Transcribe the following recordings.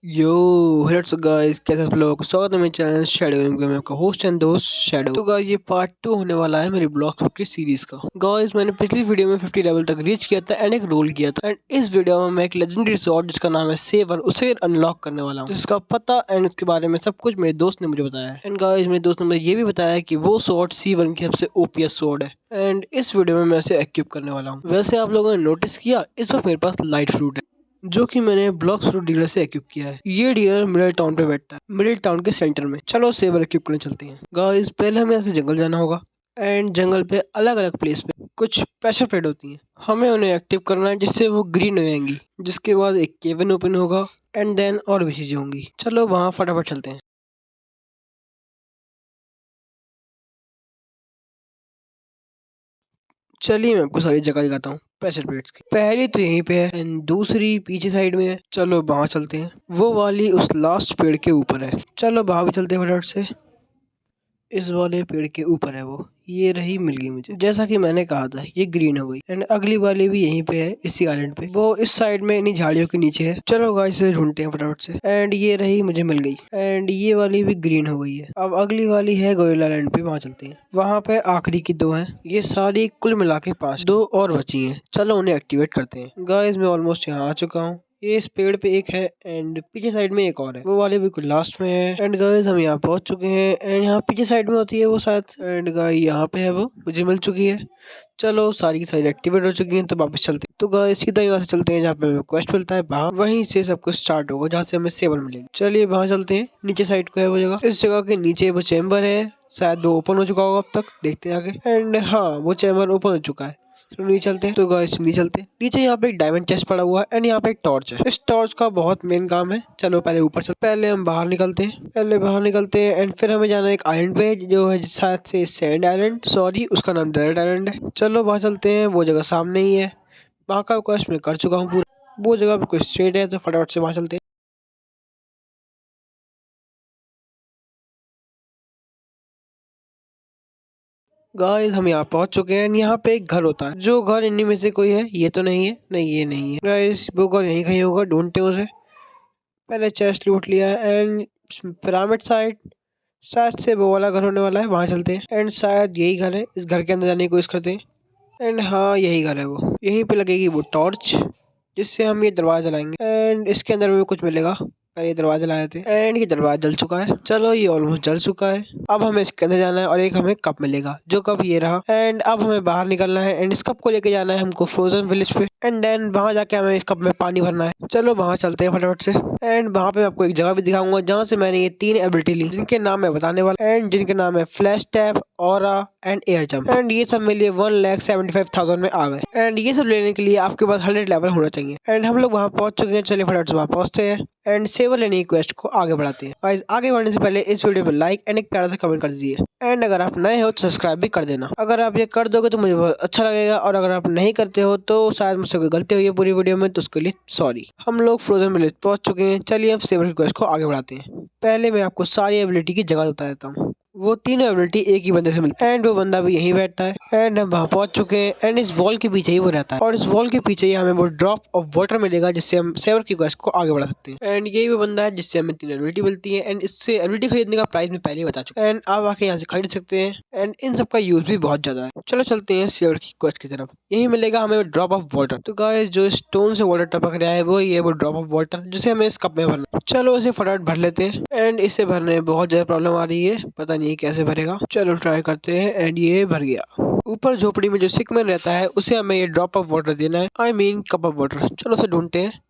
यो hello guys, कैसे आप लोग? स्वागत है मेरे चैनल शैडो गेम में, आपका होस्ट एंड दोस्त शैडो। तो गाइस ये पार्ट 2 होने वाला है मेरी ब्लॉक्स की सीरीज का। गाइस मैंने पिछली वीडियो में 50 लेवल तक रीच किया था एंड एक रोल किया था, एंड इस वीडियो में मैं एक लेजेंडरी स्वॉर्ड जिसका नाम है सेवर उसे अनलॉक करने वाला हूँ। जिसका पता एंड उसके बारे में सब कुछ मेरे दोस्त ने मुझे बताया है। एंड गाइस मेरे दोस्त ने मुझे ये भी बताया कि वो स्वॉर्ड C1 की सबसे ओपीएस स्वॉर्ड है एंड इस वीडियो में मैं इसे इक्विप करने वाला हूँ। वैसे आप लोगों ने नोटिस किया, इस वक्त मेरे पास लाइट फ्रूट है जो कि मैंने ब्लॉक्स फ्रूट डीलर से इक्विप किया है। ये डीलर मिडिल टाउन पे बैठता है, मिडिल टाउन के सेंटर में। चलो सेवर इक्विप करने चलते हैं। गाइस पहले हमें यहाँ से जंगल जाना होगा एंड जंगल पे अलग अलग प्लेस पे कुछ प्रेशर प्लेट होती हैं, हमें उन्हें एक्टिव करना है जिससे वो ग्रीन हो जाएंगी। जिसके बाद एक केबिन ओपन होगा एंड देन और भी चीजें होंगी। चलो वहाँ फटाफट चलते हैं। चलिए मैं आपको सारी जगह दिखाता हूँ प्रेशर प्लेट्स की। पहली तो यहीं पे है एंड दूसरी पीछे साइड में है। चलो वहाँ चलते हैं। वो वाली उस लास्ट पेड़ के ऊपर है। चलो वहाँ भी चलते हैं फटाफट से। इस वाले पेड़ के ऊपर है वो। ये रही, मिल गई मुझे। जैसा कि मैंने कहा था ये ग्रीन हो गई एंड अगली वाली भी यहीं पे है, इसी आइलैंड पे। वो इस साइड में इन्हीं झाड़ियों के नीचे है। चलो गाइस इसे ढूंढते हैं फटाफट से। एंड ये रही, मुझे मिल गई एंड ये वाली भी ग्रीन हो गई है। अब अगली वाली है गोरिल्ला आइलैंड पे, वहाँ चलते हैं। वहाँ पे आखिरी की दो हैं। ये सारी कुल मिला के 5, दो और बची हैं। चलो उन्हें एक्टिवेट करते हैं। गाइस मैं ऑलमोस्ट यहाँ आ चुका हूँ। ये इस पेड़ पे एक है एंड पीछे साइड में एक और है। वो वाले बिल्कुल लास्ट में है। एंड गाइस हम यहाँ पहुंच चुके हैं एंड यहाँ पीछे साइड में होती है वो शायद। एंड गाइस यहाँ पे है, वो मुझे मिल चुकी है। चलो सारी की सारी एक्टिवेट हो चुकी हैं, तो वापस चलते हैं। तो गाइस सीधा यहाँ से चलते हैं जहाँ पे हमें क्वेस्ट मिलता है, वहाँ वहीं से सब कुछ स्टार्ट होगा जहाँ से हमें सेवन मिलेगी। चलिए वहाँ चलते हैं। नीचे साइड को है वो जगह। इस जगह के नीचे वो चैम्बर है, शायद वो ओपन हो चुका होगा अब तक। देखते हैं आगे। एंड हाँ वो चैम्बर ओपन हो चुका है। चलो नीचे चलते हैं। तो गाइस नीचे चलते हैं। नीचे यहाँ पे एक डायमंड चेस्ट पड़ा हुआ है एंड यहाँ पे एक टॉर्च है। इस टॉर्च का बहुत मेन काम है। चलो पहले ऊपर चल, पहले हम बाहर निकलते हैं। पहले बाहर निकलते हैं एंड फिर हमें जाना है एक आइलैंड पे जो है शायद से सैंड आइलैंड, सॉरी उसका नाम डेजर्ट आइलैंड है। चलो वहाँ चलते हैं, वो जगह सामने ही है। वहाँ का क्वेस्ट मैं कर चुका हूँ पूरा। वो जगह बिल्कुल स्ट्रेट है, तो फटाफट से वहाँ चलते हैं। गाइस हम यहाँ पहुंच चुके हैं। यहाँ पे एक घर होता है, जो घर इन्हीं में से कोई है। ये तो नहीं है, नहीं ये नहीं है। गाइस वो घर यहीं कहीं होगा, ढूंढते हैं उसे। पहले चेस्ट लूट लिया एंड पिरामिड साइड शायद से वो वाला घर होने वाला है, वहां चलते हैं। एंड शायद यही घर है, इस घर के अंदर जाने की कोशिश करते हैं। एंड हाँ यही घर है वो। यहीं पे लगेगी वो टॉर्च जिससे हम ये दरवाजा जलाएंगे एंड इसके अंदर में कुछ मिलेगा। पहले ये दरवाजा लाए थे एंड ये दरवाजा जल चुका है। चलो ये ऑलमोस्ट जल चुका है। अब हमें इसके अंदर जाना है और एक हमें कप मिलेगा, जो कप ये रहा। एंड अब हमें बाहर निकलना है एंड इस कप को लेके जाना है हमको फ्रोजन विलेज पे। एंड देन वहां जाके हमें इस कप में पानी भरना है। चलो वहां चलते हैं फटाफट से। एंड वहां पे आपको एक जगह भी दिखाऊंगा जहाँ से मैंने ये 3 एबिलिटी ली, जिनके नाम मैं बताने वाला एंड जिनके नाम है flash tap, aura and air jump. And ये सब मेरे लिए 1,75,000 में आ गए। एंड ये सब लेने के लिए आपके पास 100 लेवल होना चाहिए। एंड हम लोग वहाँ पहुंच चुके हैं। चलिए फटाफट से वहाँ पहुंचते हैं एंड सेवर लेने की क्वेस्ट को आगे बढ़ाते हैं। गाइस आगे बढ़ने से पहले इस वीडियो पर लाइक एंड एक प्यारा सा कमेंट कर दीजिए। एंड अगर आप नए हो तो सब्सक्राइब भी कर देना। अगर आप ये कर दोगे तो मुझे बहुत अच्छा लगेगा, और अगर आप नहीं करते हो तो शायद मुझसे कोई गलती हुई है पूरी वीडियो में, तो उसके लिए सॉरी। हम लोग फ्रोजन विलेज पहुंच चुके हैं। चलिए अब सेवर की क्वेस्ट को आगे बढ़ाते हैं। पहले मैं आपको सारी एबिलिटी की जगह बता देता हूँ। वो तीनों एबिलिटी एक ही बंदे से मिलती है एंड वो बंदा भी यहीं बैठता है। एंड हम वहाँ पहुंच चुके हैं एंड इस वॉल के पीछे ही वो रहता है, और इस वॉल के पीछे ही हमें वो ड्रॉप ऑफ वाटर मिलेगा जिससे हम सेवर की क्वेस्ट को आगे बढ़ा सकते हैं। एंड यही वो बंदा है जिससे हमें 3 एबिलिटी मिलती है। एंड इससे एबिलिटी खरीदने का प्राइस मैं पहले ही बता चुका हूं। एंड आप आके यहाँ से खरीद सकते हैं एंड इन सब का यूज भी बहुत ज्यादा है। चलो चलते हैं सेवर की क्वेस्ट की तरफ। यही मिलेगा हमें ड्रॉप ऑफ वाटर। तो गाइस जो स्टोन से वाटर टपक रहा है वो ये वो ड्रॉप ऑफ वाटर जिसे हमें इस कप में भरना है। चलो इसे फटाफट भर लेते हैं। एंड इसे भरने में बहुत ज्यादा प्रॉब्लम आ रही है, पता नहीं कैसे भरेगा। चलो ट्राई करते हैं। एंड ये भर गया। ऊपर झोपड़ी में जो सिकमैन रहता है उसे हमें ये ड्रॉप ऑफ वाटर देना है, I mean cup of water. चलो उसे ढूंढते हैं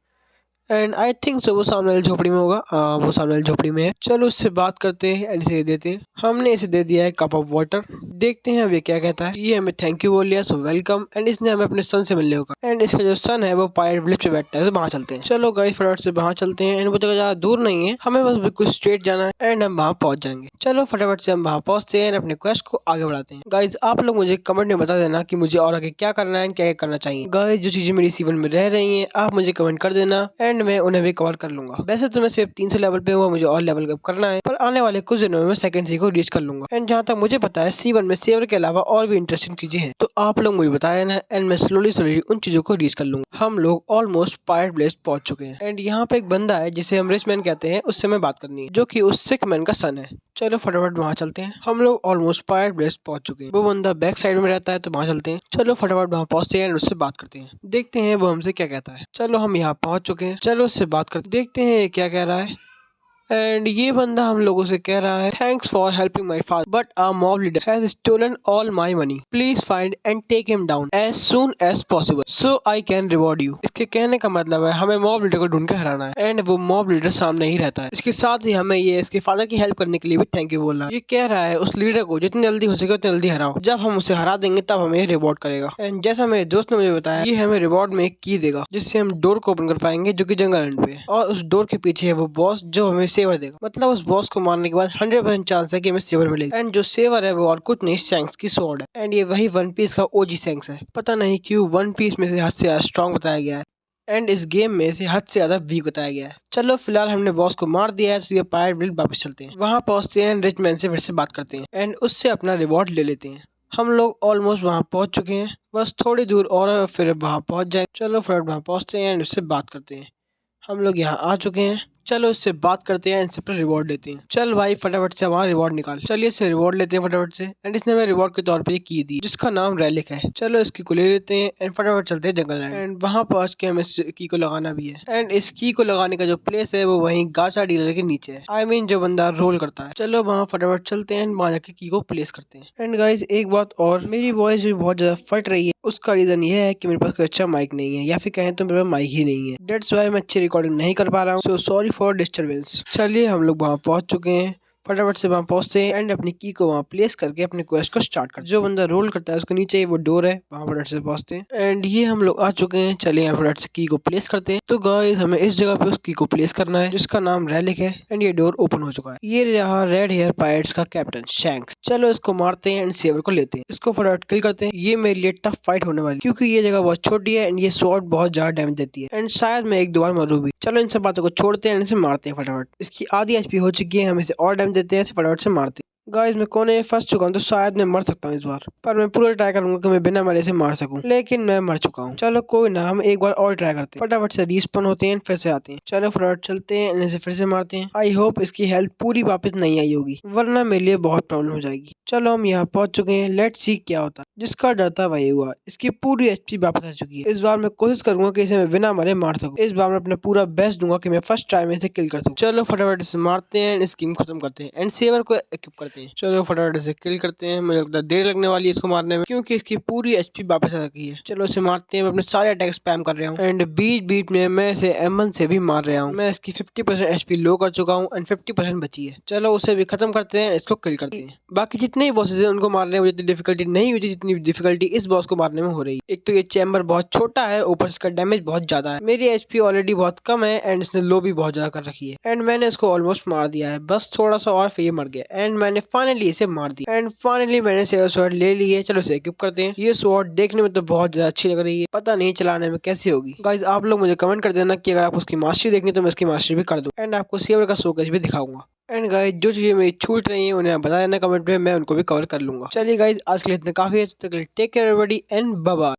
एंड आई थिंक सो वो सामने वाली झोपड़ी में होगा। वो सामने वाली झोपड़ी में है। चलो उससे बात करते हैं एंड इसे देते हैं। हमने इसे दे दिया है कप ऑफ वाटर। देखते हैं अब ये क्या कहता है। ये हमें थैंक यू बोल लिया, सो वेलकम। एंड इसने हमें अपने सन से मिलने होगा। एंड इसका जो सन है वो पायरेट विलेज पे बैठता है, तो वहाँ चलते हैं। चलो गाइस फटाफट से वहाँ चलते हैं। एंड वो जगह ज्यादा दूर नहीं है, हमें बस बिल्कुल स्ट्रेट जाना है एंड हम वहाँ पहुंच जाएंगे। चलो फटाफट से हम वहाँ पहुंचते हैं, अपने क्वेस्ट को आगे बढ़ाते हैं। गाइस आप लोग मुझे कमेंट में बता देना कि मुझे और आगे क्या करना है, क्या करना चाहिए। गाइस जो चीजें मेरी सीवन में रह रही हैं आप मुझे कमेंट कर देना एंड एंड मैं उन्हें भी कवर कर लूंगा। वैसे तो मैं सिर्फ 300 लेवल पे हुआ, मुझे और लेवल अप करना है, पर आने वाले कुछ दिनों में मैं सेकंड सी को रीच कर लूंगा। एंड जहाँ तक मुझे पता है C1 में सेवर के अलावा और भी इंटरेस्टिंग चीजें हैं, तो आप लोग मुझे बताया ना, एंड मैं स्लोली उन चीजों को रीच कर लूंगा। हम लोग ऑलमोस्ट पायरेट विलेज पहुंच चुके हैं एंड यहाँ पे एक बंदा है जिसे हम रिच मैन कहते हैं, उससे मैं बात करनी है, जो कि उस सिक मैन का सन है। चलो फटाफट वहाँ चलते हैं। हम लोग ऑलमोस्ट पायरेट विलेज पहुंच चुके हैं। वो बंदा बैक साइड में रहता है, तो वहाँ चलते हैं। चलो फटाफट वहाँ पहुंचते हैं और उससे बात करते हैं, देखते हैं वो हमसे क्या कहता है। चलो हम यहाँ पहुंच चुके हैं, चलो उससे बात करते, देखते हैं ये क्या कह रहा है। एंड ये बंदा हम लोगों से कह रहा है, thanks for helping my father but our mob leader has stolen all my money, please find and take him down as soon as possible so I can reward you. इसके कहने का मतलब है हमें मॉब लीडर को ढूंढ के हराना है एंड वो मॉब लीडर सामने ही रहता है। इसके साथ ही हमें ये इसके फादर की हेल्प करने के लिए भी थैंक यू बोलना है। ये कह रहा है उस लीडर को जितनी जल्दी हो सके उतनी जल्दी हराओ, जब हम उसे हरा देंगे तब हमें रिवॉर्ड करेगा। एंड जैसा मेरे दोस्त ने मुझे बताया, ये हमें रिवॉर्ड में एक की देगा जिससे हम डोर को ओपन कर पाएंगे, जो कि जंगल एंड पे है, और उस डोर के पीछे है वो बॉस जो हमें सेवर देगा। मतलब उस बॉस को मारने के बाद 100% चांस है कि हमें सेवर मिलेगा। एंड जो सेवर है वो और कुछ नहीं, शैंक्स की स्वॉर्ड है एंड ये वही वन पीस का ओजी शैंक्स है। पता नहीं क्यों वन पीस में से हद से ज्यादा स्ट्रॉन्ग बताया गया है एंड इस गेम में से हद से ज्यादा वीक बताया गया है। चलो फिलहाल हमने बॉस को मार दिया है, तो ये पायरेट विलेज वापस चलते हैं। वहाँ पहुंचते हैं, रिच मैन से फिर से बात करते हैं एंड उससे अपना रिवॉर्ड ले लेते हैं। हम लोग ऑलमोस्ट वहाँ पहुंच चुके हैं, बस थोड़ी दूर और फिर वहाँ पहुंच जाए। चलो फिर वहाँ पहुंचते हैं एंड उससे बात करते हैं। हम लोग यहाँ आ चुके हैं, चलो इससे बात करते हैं, इनसे पर रिवॉर्ड लेते हैं। चल भाई फटाफट से वहाँ रिवॉर्ड निकाल। चलिए इससे रिवॉर्ड लेते हैं फटाफट से। एंड इसने हमें रिवॉर्ड के तौर पे ये की दी, जिसका नाम रैलिक है। चलो इसकी को ले लेते हैं एंड फटाफट चलते हैं जंगल एंड वहाँ पहुँच के हमें इस की को लगाना भी है। एंड इस की को लगाने का जो प्लेस है वो वहीं गाचा डीलर के नीचे है, I mean जो बंदा रोल करता है। चलो वहाँ फटाफट चलते हैं, वहाँ जाके की को प्लेस करते हैं। एंड गाइज एक बात और, मेरी वॉइस भी बहुत ज्यादा फट रही है, उसका रीजन ये है कि मेरे पास कोई अच्छा माइक नहीं है, या फिर कहें तो मेरे पास माइक ही नहीं है। डेट्स वाई मैं अच्छी रिकॉर्डिंग नहीं कर पा रहा हूँ, सो सॉरी फॉर डिस्टर्बेंस। चलिए हम लोग वहाँ पहुँच चुके हैं, फटाफट से वहाँ पहुँचते हैं एंड अपनी की को वहाँ प्लेस करके अपने क्वेस्ट को स्टार्ट करते हैं। जो बंदा रोल करता है उसके नीचे ही वो डोर है, वहाँ फटाफट से पहुँचते हैं एंड ये हम लोग आ चुके हैं। चलिए यहाँ फटाफट से की को प्लेस करते हैं। तो गाइस हमें इस जगह पे उस की को प्लेस करना है जिसका नाम रैलिक है एंड ये डोर ओपन हो चुका है। ये रहा रेड हेयर पायरेट्स का कैप्टन शैंक्स। चलो इसको मारते हैं एंड सेवर को लेते हैं, इसको फटाफट किल करते हैं। ये मेरे लिए टफ फाइट होने वाली, क्योंकि ये जगह बहुत छोटी है एंड ये स्वॉर्ड बहुत ज्यादा डैमेज देती है एंड शायद मैं एक दो बार मरू भी। चलो इन सब बातों को छोड़ते हैं, इसे मारते हैं फटाफट। इसकी आधी एचपी हो चुकी है, हम इसे और डैमेज देते हैं, इसे फटाफट से मारते हैं। गाइस मैं कोने में फंस चुका हूँ, तो शायद मैं मर सकता हूँ इस बार, पर मैं पूरा ट्राई करूंगा कि मैं बिना मरे से मार सकूं, लेकिन मैं मर चुका हूँ। चलो कोई ना, हम एक बार और ट्राई करते हैं। फटाफट से रिस्पॉन होते हैं, फिर से आते हैं। चलो फटाफट चलते हैं, इन्हें से फिर से मारते हैं। आई होप इसकी हेल्थ पूरी वापस नहीं आई होगी, वरना मेरे लिए बहुत प्रॉब्लम हो जाएगी। चलो हम यहाँ पहुंच चुके हैं, लेट्स सी क्या होता है। जिसका डर था वही हुआ, इसकी पूरी एचपी वापस आ चुकी है। इस बार मैं कोशिश करूंगा कि इसे मैं बिना मरे मार सकूं। इस बार मैं अपना पूरा बेस्ट दूंगा कि मैं फर्स्ट टाइम इसे किल कर सकूं। चलो फटाफट इसे मारते हैं, इस गेम खत्म करते हैं एंड सेवर को इक्विप करते हैं। चलो फटाफट इसे किल करते हैं। मुझे लगता है देर लगने वाली है इसको मारने में, क्योंकि इसकी पूरी एचपी वापस आ चुकी है। चलो इसे मारते हैं। मैं अपने सारे अटैक स्पैम कर रहा हूँ एंड बीच बीच में मैं इसे M1 से भी मार रहा हूँ। मैं इसकी 50% एचपी लो कर चुका हूँ एंड 50% बची है। चलो उसे भी खत्म करते हैं, इसको किल करते हैं। बाकी जितने ही बॉसेस हैं उनको मारने में इतनी डिफिकल्टी नहीं हुई जितनी डिफिकल्टी इस बॉस को मारने में हो रही है। एक तो ये चैम्बर बहुत छोटा है, ऊपर से इसका डैमेज बहुत ज्यादा है। मेरी एचपी ऑलरेडी बहुत कम है एंड इसने लो भी बहुत ज्यादा कर रखी है एंड मैंने इसको ऑलमोस्ट मार दिया है, बस थोड़ा सा और फिर ये मर गया एंड मैंने फाइनली इसे मार दिया एंड फाइनली मैंने सेवर स्वॉर्ड ले ली है। चलो इसे इक्विप करते हैं। ये स्वॉर्ड देखने में तो बहुत ज्यादा अच्छी लग रही है, पता नहीं चलाने में कैसी होगी। गाइस आप लोग मुझे कमेंट कर देना कि अगर आपको उसकी मास्टरी देखनी तो मैं उसकी मास्टरी भी कर दूं एंड आपको सेवर का शोकेस भी दिखाऊंगा। एंड गाइस जो चीजें मेरी छूट रही हैं उन्हें आप बता देना कमेंट में, मैं उनको भी कवर कर लूंगा। चलिए गाइस आज के लिए इतना काफी है, तब तक take care everybody and bye bye.